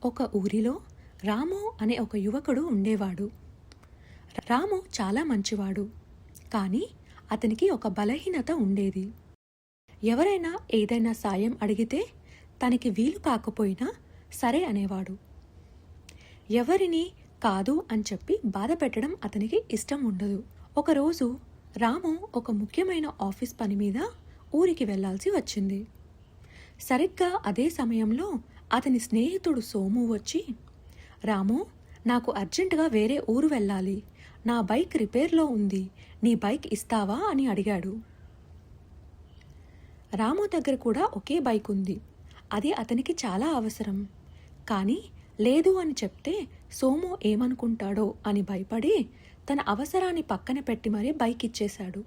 ఒక ఊరిలో రాము అనే ఒక యువకుడు ఉండేవాడు. రాము చాలా మంచివాడు. కానీ అతనికి ఒక బలహీనత ఉండేది. ఎవరైనా ఏదైనా సాయం అడిగితే తనకి వీలు కాకపోయినా సరే అనేవాడు. ఎవరిని కాదు అని చెప్పి బాధ పెట్టడం అతనికి ఇష్టం ఉండదు. ఒకరోజు రాము ఒక ముఖ్యమైన ఆఫీస్ పని మీద ఊరికి వెళ్లాల్సి వచ్చింది. సరిగ్గా అదే సమయంలో అతని స్నేహితుడు సోము వచ్చి, రాము, నాకు అర్జెంటుగా వేరే ఊరు వెళ్ళాలి, నా బైక్ రిపేర్లో ఉంది, నీ బైక్ ఇస్తావా అని అడిగాడు. రాము దగ్గర కూడా ఒకే బైక్ ఉంది, అది అతనికి చాలా అవసరం. కానీ లేదు అని చెప్తే సోము ఏమనుకుంటాడో అని భయపడి తన అవసరాన్ని పక్కన పెట్టి మరీ బైక్ ఇచ్చేశాడు.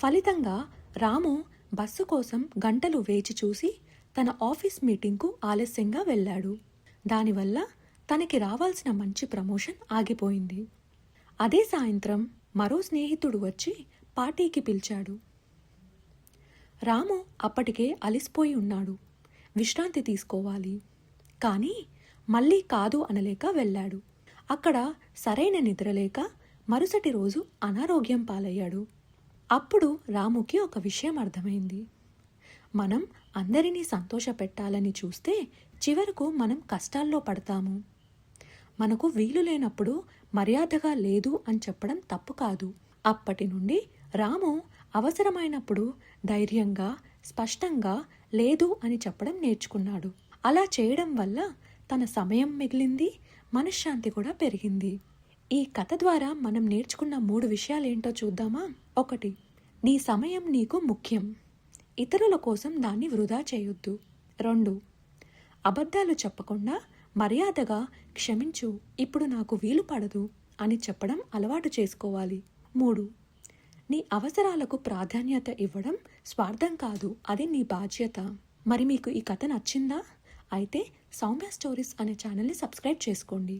ఫలితంగా రాము బస్సు కోసం గంటలు వేచి చూసి తన ఆఫీస్ మీటింగ్కు ఆలస్యంగా వెళ్ళాడు. దానివల్ల తనకి రావాల్సిన మంచి ప్రమోషన్ ఆగిపోయింది. అదే సాయంత్రం మరో స్నేహితుడు వచ్చి పార్టీకి పిలిచాడు. రాము అప్పటికే అలిసిపోయి ఉన్నాడు, విశ్రాంతి తీసుకోవాలి. కానీ మళ్ళీ కాదు అనలేక వెళ్ళాడు. అక్కడ సరైన నిద్రలేక మరుసటి రోజు అనారోగ్యం పాలయ్యాడు. అప్పుడు రాముకి ఒక విషయం అర్థమైంది. మనం అందరినీ సంతోషపెట్టాలని చూస్తే చివరకు మనం కష్టాల్లో పడతాము. మనకు వీలు లేనప్పుడు మర్యాదగా లేదు అని చెప్పడం తప్పు కాదు. అప్పటి నుండి రాము అవసరమైనప్పుడు ధైర్యంగా, స్పష్టంగా లేదు అని చెప్పడం నేర్చుకున్నాడు. అలా చేయడం వల్ల తన సమయం మిగిలింది, మనశ్శాంతి కూడా పెరిగింది. ఈ కథ ద్వారా మనం నేర్చుకున్న 3 విషయాలేంటో చూద్దామా? 1. నీ సమయం నీకు ముఖ్యం, ఇతరుల కోసం దాన్ని వృధా చేయొద్దు. 2. అబద్ధాలు చెప్పకుండా మర్యాదగా క్షమించు, ఇప్పుడు నాకు వీలు పడదు అని చెప్పడం అలవాటు చేసుకోవాలి. 3. నీ అవసరాలకు ప్రాధాన్యత ఇవ్వడం స్వార్థం కాదు, అది నీ బాధ్యత. మరి మీకు ఈ కథ నచ్చిందా? అయితే సౌమ్య స్టోరీస్ అనే ఛానల్ని సబ్స్క్రైబ్ చేసుకోండి.